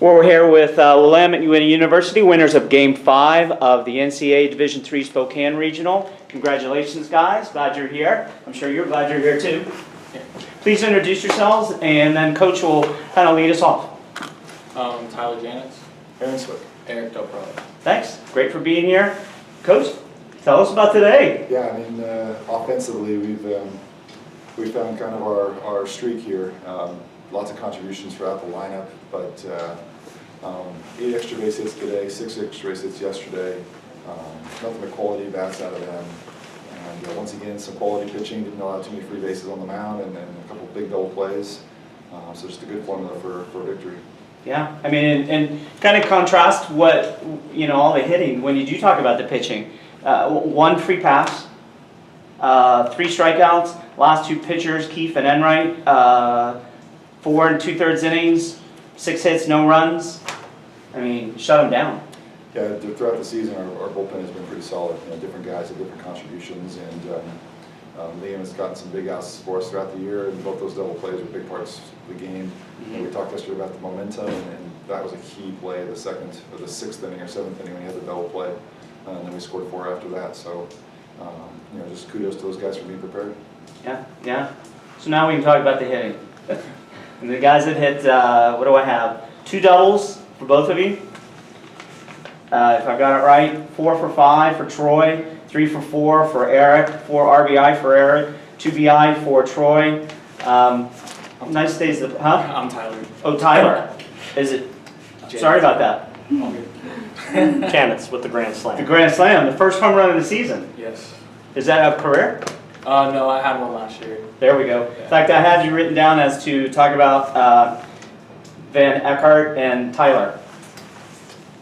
We're here with Willamette University, winners of Game 5 of the NCAA Division III Spokane Regional. Congratulations, guys. Glad you're here. I'm sure you're glad you're here, too. Please introduce yourselves, and then Coach will kind of lead us off. Tyler Janetz. Aaron Swick. Eric Del Pro. Thanks. Great for being here. Coach, tell us about today. Yeah, I mean, offensively, we found kind of our streak here. Lots of contributions throughout the lineup, but 8 extra base hits today, 6 extra base hits yesterday. Nothing but quality bats out of them. And once again, some quality pitching. Didn't allow too many free bases on the mound, and then a couple big double plays. So just a good formula for victory. Yeah, I mean, and kind of contrast what, all the hitting. When you do talk about the pitching, 1 free pass, 3 strikeouts, last 2 pitchers, Keefe and Enright, 4 2/3 innings, 6 hits, no runs. I mean, shut them down. Yeah, throughout the season, our bullpen has been pretty solid. Different guys have different contributions, and Liam has gotten some big outs for us throughout the year, and both those double plays were big parts of the game. We talked yesterday about the momentum, and that was a key play, the 6th inning or 7th inning when he had the double play, and then we scored 4 after that. So, just kudos to those guys for being prepared. Yeah. So now we can talk about the hitting. And the guys that hit, what do I have? 2 doubles for both of you. If I got it right, 4 for 5 for Troy, 3 for 4 for Eric, 4 RBI for Eric, 2 BI for Troy. Nice days, huh? I'm Tyler. Oh, Tyler. Is it? Sorry about that. Janetz with the Grand Slam. The Grand Slam, the first home run of the season. Yes. Is that a career? No, I had one last year. There we go. In fact, I had you written down as to talk about Van Eckhart and Tyler.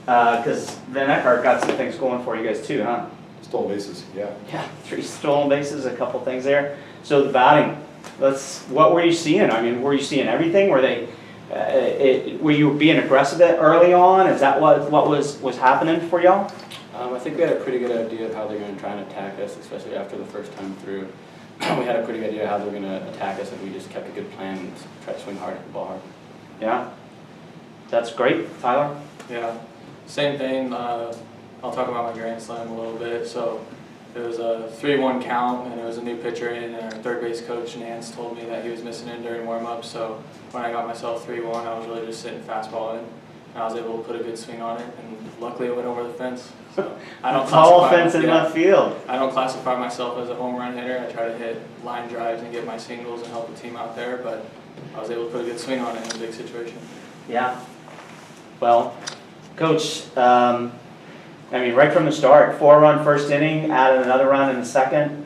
Because Van Eckhart got some things going for you guys too, huh? Stolen bases, yeah. Yeah, 3 stolen bases, a couple things there. So the batting, what were you seeing? I mean, were you seeing everything? Were were you being aggressive early on? Is that what was happening for y'all? I think we had a pretty good idea of how they're going to try and attack us, especially after the first time through. We had a pretty good idea how they were going to attack us, and we just kept a good plan and tried to swing hard at the ball hard. Yeah, that's great. Tyler? Yeah, same thing. I'll talk about my Grand Slam a little bit. So it was a 3-1 count, and it was a new pitcher in, and our third base coach, Nance, told me that he was missing in during warm-up. So when I got myself 3-1, I was really just sitting fastball in, and I was able to put a good swing on it, and luckily it went over the fence. So I don't tall fence in left field. I don't classify myself as a home run hitter. I try to hit line drives and get my singles and help the team out there, but I was able to put a good swing on it in a big situation. Yeah. Well, Coach, right from the start, 4-run first inning, added another run in the second.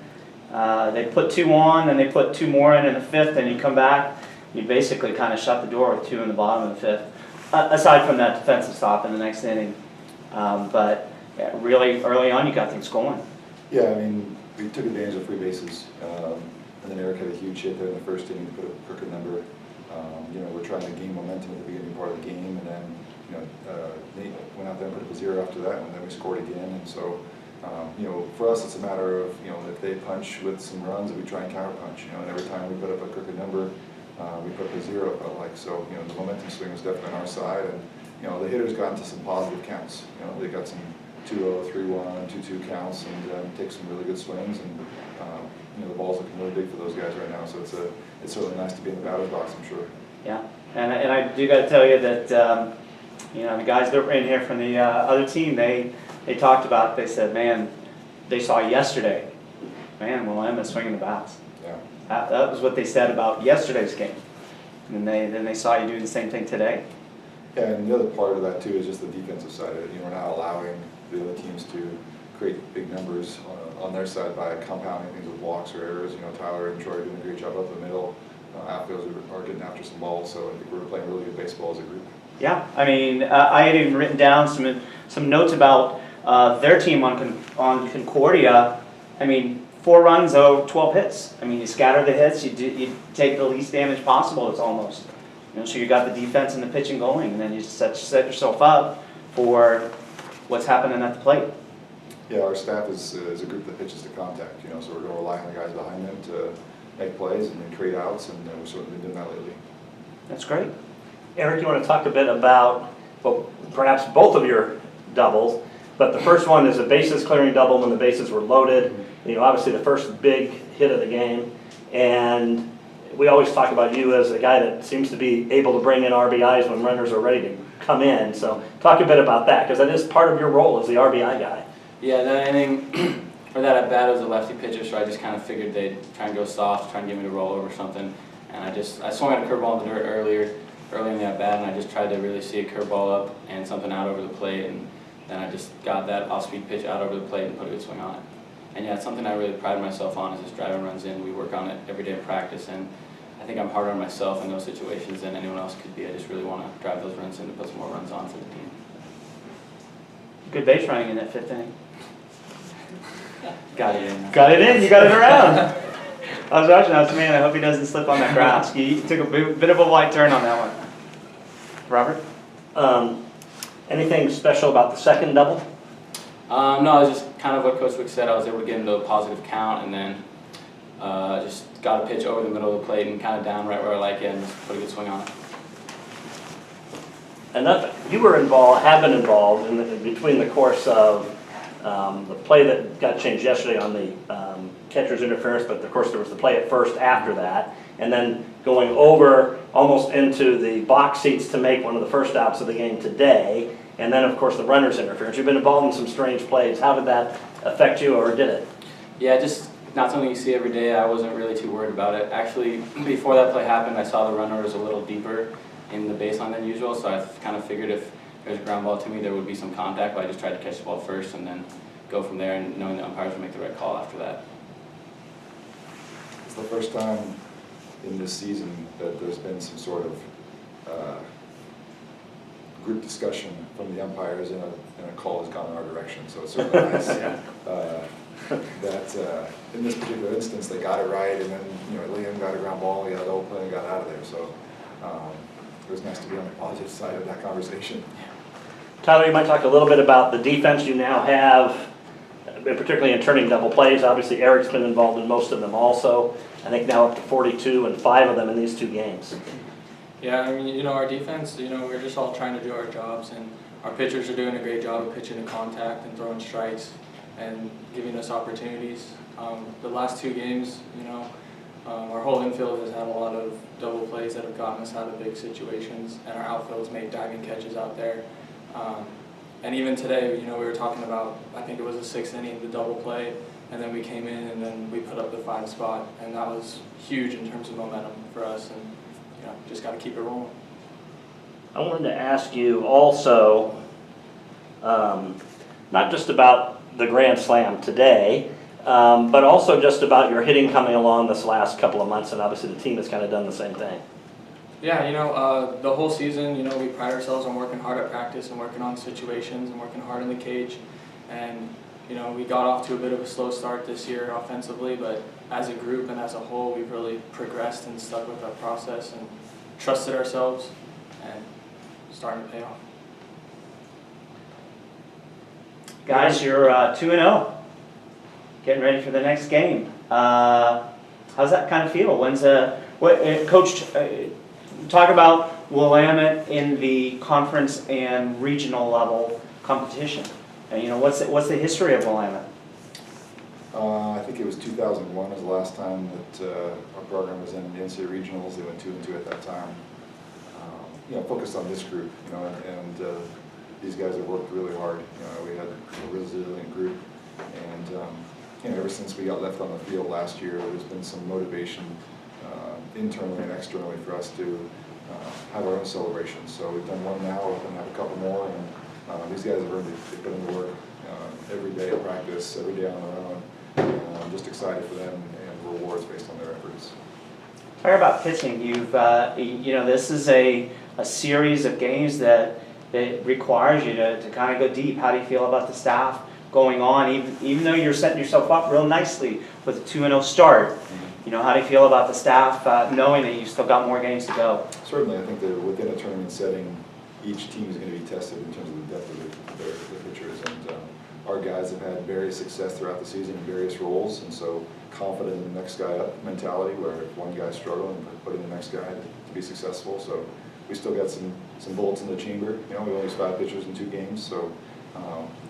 They put 2 on, then they put 2 more in the 5th, and you come back, you basically kind of shut the door with 2 in the bottom of the 5th, aside from that defensive stop in the next inning. But really early on, you got things going. Yeah, I mean, we took advantage of free bases, and then Eric had a huge hit there in the first inning to put a crooked number. We're trying to gain momentum at the beginning part of the game, and then Nate went out there and put up a 0 after that, and then we scored again. And so, for us, it's a matter of if they punch with some runs, we try and counter punch. And every time we put up a crooked number, we put up a 0. It felt like so. The momentum swing was definitely on our side, and the hitters got into some positive counts. They got some 2-0, 3-1, 2-2 counts, and take some really good swings. And the ball's looking really big for those guys right now. So it's certainly nice to be in the batter's box, I'm sure. Yeah, and I do got to tell you that the guys that were in here from the other team, they talked about. They said, man, they saw yesterday. Man, Willamette swinging the bats. Yeah. That was what they said about yesterday's game, and then they saw you doing the same thing today. Yeah, and the other part of that too is just the defensive side of it. We're not allowing the other teams to create big numbers on their side by compounding things with walks or errors. Tyler and Troy are doing a great job up the middle. Outfields are getting after some balls, so I think we're playing really good baseball as a group. Yeah, I had even written down some notes about their team on Concordia. 4 runs, 12 hits. You scatter the hits, you take the least damage possible. It's almost, so you got the defense and the pitching going, and then you set yourself up for what's happening at the plate. Yeah, our staff is a group that pitches to contact. So we're going to rely on the guys behind them to make plays and then create outs, and we've certainly been doing that lately. That's great. Eric, you want to talk a bit about well, perhaps both of your doubles, but the first one is a bases clearing double when the bases were loaded. You know, obviously the first big hit of the game, and we always talk about you as a guy that seems to be able to bring in RBIs when runners are ready to come in. So talk a bit about that, because that is part of your role as the RBI guy. Yeah, that inning, or that at bat, it was a lefty pitcher, so I just kind of figured they'd try and go soft, try and give me a rollover or something. And I swung at a curveball in the dirt early in the at bat, and I just tried to really see a curveball up and something out over the plate, and then I just got that off-speed pitch out over the plate and put a good swing on it. And yeah, it's something I really pride myself on, is just driving runs in. We work on it every day in practice, and I think I'm harder on myself in those situations than anyone else could be. I just really want to drive those runs in to put some more runs on for the team. Good base running in that 5th inning. Got it in. Got it in, you got it around. I was watching, I was, man, I hope he doesn't slip on that grass. He took a bit of a wide turn on that one. Robert? Anything special about the second double? No, it was just kind of what Coach Wick said. I was able to get into a positive count, and then just got a pitch over the middle of the plate and kind of down right where I like it, and just put a good swing on it. And you were involved, have been involved in between the course of the play that got changed yesterday on the catcher's interference, but of course there was the play at first after that, and then going over almost into the box seats to make one of the first outs of the game today, and then of course the runner's interference. You've been involved in some strange plays. How did that affect you, or did it? Yeah, just not something you see every day. I wasn't really too worried about it. Actually, before that play happened, I saw the runner was a little deeper in the baseline than usual, so I kind of figured if there was a ground ball to me, there would be some contact, but I just tried to catch the ball first and then go from there, and knowing the umpires would make the right call after that. It's the first time in this season that there's been some sort of group discussion from the umpires and a call has gone in our direction. So it's sort of nice that in this particular instance they got it right, and then Liam got a ground ball, he had the whole play and got out of there. So it was nice to be on the positive side of that conversation. Tyler, you might talk a little bit about the defense you now have, particularly in turning double plays. Obviously, Eric's been involved in most of them also. I think now up to 42 and 5 of them in these 2 games. Yeah, I mean, our defense, we're just all trying to do our jobs, and our pitchers are doing a great job of pitching to contact and throwing strikes and giving us opportunities. The last 2 games, our whole infield has had a lot of double plays that have gotten us out of big situations, and our outfield's made diving catches out there. And even today, we were talking about, I think it was the 6th inning, the double play, and then we came in and then we put up the 5 spot, and that was huge in terms of momentum for us, and just got to keep it rolling. I wanted to ask you also, not just about the Grand Slam today, but also just about your hitting coming along this last couple of months, and obviously the team has kind of done the same thing. Yeah, the whole season, we pride ourselves on working hard at practice and working on situations and working hard in the cage. And, we got off to a bit of a slow start this year offensively, but as a group and as a whole, we've really progressed and stuck with our process and trusted ourselves, and starting to pay off. Guys, you're 2-0. Getting ready for the next game. How's that kind of feel? Coach, talk about Willamette in the conference and regional level competition. And what's the history of Willamette? I think it was 2001 was the last time that our program was in the NCAA regionals. They went 2-2 at that time. Focused on this group, and these guys have worked really hard. We had a resilient group, and ever since we got left on the field last year, there's been some motivation internally and externally for us to have our own celebrations. So we've done one now, we're going to have a couple more, and these guys have earned it. They put in the work every day at practice, every day on their own. And I'm just excited for them and rewards based on their efforts. Talk about pitching. This is a series of games that requires you to kind of go deep. How do you feel about the staff going on, even though you're setting yourself up real nicely with a 2-0 start? How do you feel about the staff knowing that you've still got more games to go? Certainly, I think that within a tournament setting, each team is going to be tested in terms of the depth of their pitchers. And our guys have had various success throughout the season in various roles, and so confident in the next guy up mentality, where if one guy's struggling, put in the next guy to be successful. So we still got some bullets in the chamber. You know, we only used 5 pitchers in 2 games, so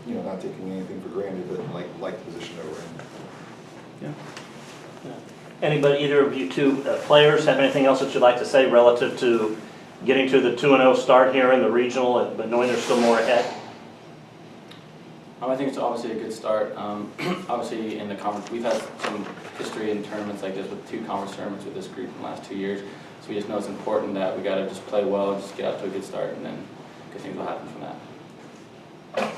you know, not taking anything for granted, but like the position that we're in. Yeah. Anybody, either of you two players, have anything else that you'd like to say relative to getting to the 2-0 start here in the regional, but knowing there's still more ahead? I think it's obviously a good start. Obviously, in the conference, we've had some history in tournaments like this with 2 conference tournaments with this group in the last 2 years. So we just know it's important that we got to just play well and just get out to a good start, and then good things will happen from that.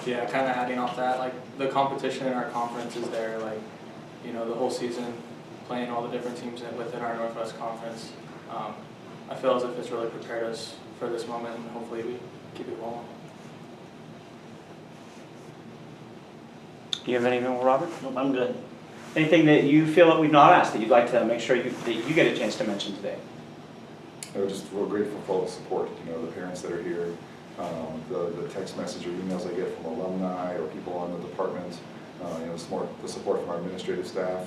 Yeah, kind of adding off that, like the competition in our conference is there, like, you know, the whole season, playing all the different teams within our Northwest Conference. I feel as if it's really prepared us for this moment, and hopefully we keep it rolling. Do you have anything more, Robert? Nope, I'm good. Anything that you feel that we've not asked that you'd like to make sure that you get a chance to mention today? We're just real grateful for all the support, you know, the parents that are here, the text message or emails I get from alumni or people on the department, you know, the support from our administrative staff.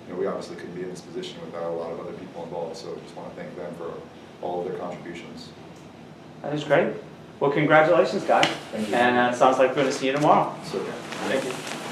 You know, we obviously couldn't be in this position without a lot of other people involved, so just want to thank them for all of their contributions. That is great. Well, congratulations, guys. Thank you. And it sounds like we're going to see you tomorrow. So, Thank you.